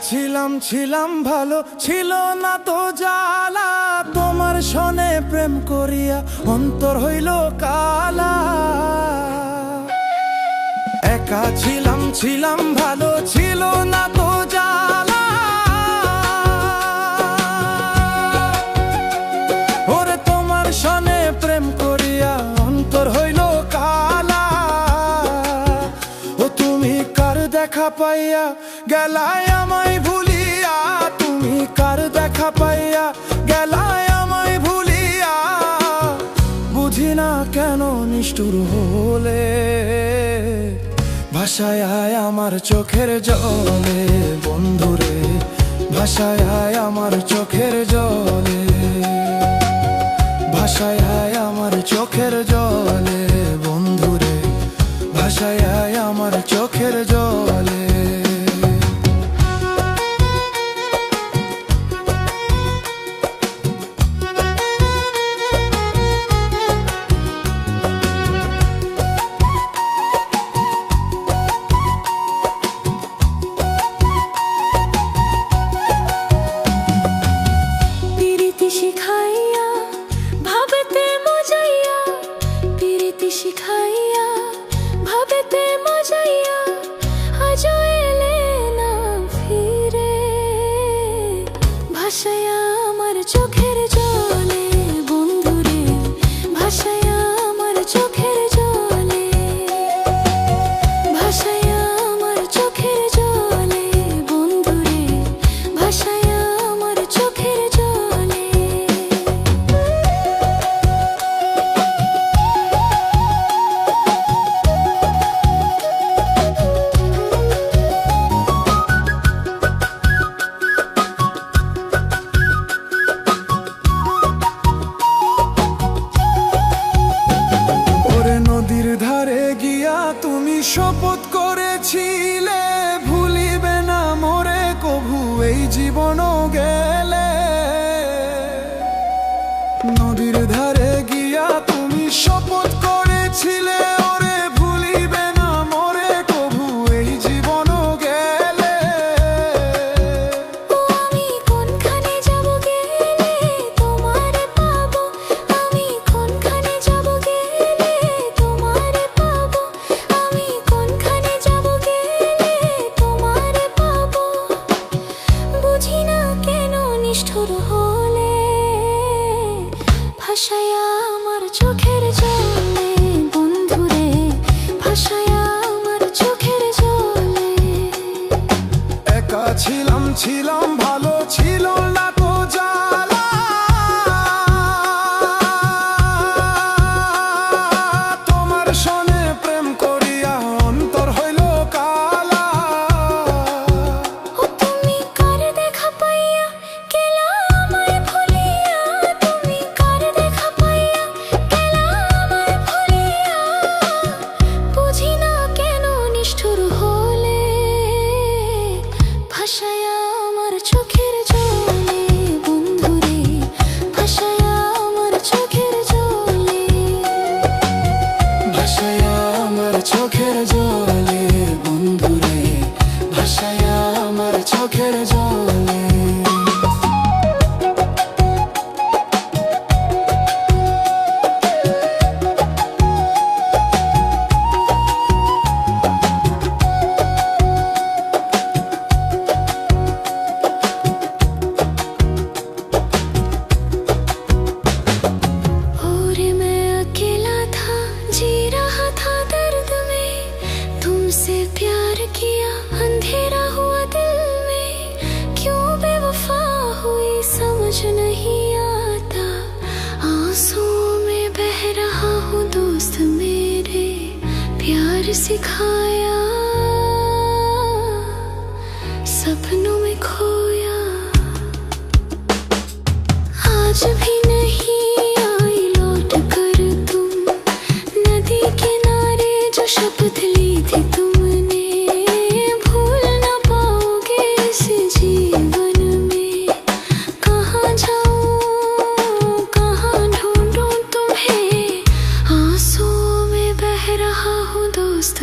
ছিলাম ভালো, ছিল না তো জ্বালা। তোমার সনে প্রেম করিয়া অন্তর হইল কালা। একা ছিলাম ভালো, ছিল না তো জ্বালা। ওরে তোমার সনে প্রেম করিয়া অন্তর হইল কালা। ও তুমি কার দেখা পাইয়া গেলায় আমায় ভুলিয়া, তুমি কার দেখা পাইয়া গেলায় আমায় ভুলিয়া। বুঝি না কেন নিষ্ঠুর হলে, ভাষায় আয় আমার চোখের জলে। বন্ধুরে ভাষায় আয় আমার চোখের জলে, ভাষায় আয় আমার চোখের জলে। বন্ধুরে ভাষায় আয় আমার চোখের জলে। শিখাইয়া ভাবেতে মজাইয়া আজও এলে না ফিরে। ভাষায়া আমার চোখের জলে, বন্ধুরে ভাষায়া আমার চোখের জলে, ভাষায়া আমার চোখের জলে। বন্ধুরে ভাষায়া আমার চোখের জলে। তুমি শপথ করেছিলে ভুলিবে না মোরে কভু এই জীবনও গেলে। নদীর ধারে গিয়া তুমি শপথ করেছিলে ওরে ভুলিবে না মোরে কভু এই জীবনও গেলে। আমি কোনখানে যাব গেলে তোমারে পাবো, আমি কোনখানে যাব গেলে তোমারে পাবো, আমি কোনখানে যাব গেলে তোমারে পাবো। বুঝি না কেন নিষ্ঠুর হলে, ভাষায়া আমার চোখের জলে। বন্ধুরে ভাষায়া আমার চোখের জলে। একা ছিলাম ভালো, ছিল না তো জ্বালা। তোমার সনে প্রেম করিয়া অন্তর হইল কালা। ও তুমি কার দেখা পাইয়া গেলা আমায় ভুলিয়া, তুমি কার দেখা পাইয়া গেলা আমায় ভুলিয়া। বুঝি না কেন নিষ্ঠুর হলে, ভাষায়া আমার চোখের জলে। বন্ধুরে ভাষায়া আমার চোখের জলে, ভাষায়া আমার চোখের জলে। বন্ধুরে ভাষায়া আমার চোখের জলে। और मैं अकेला था, जी रहा था दर्द में। तुमसे प्यार किया, अंधेरा हुआ दिल में। क्यों बेवफा हुई समझ नहीं आता। आंसुओं में बह रहा हूँ दोस्त मेरे, प्यार सिखाया सपनों में खोया। आज भी नहीं आई लौट कर तुम, नदी किनारे जो शपथ ली थी तुमने। भूल ना पाओगे इस जीवन में। कहाँ जाऊँ कहाँ ढूंढूं तुम्हें, आंसुओं में बह रहा हूँ दोस्त।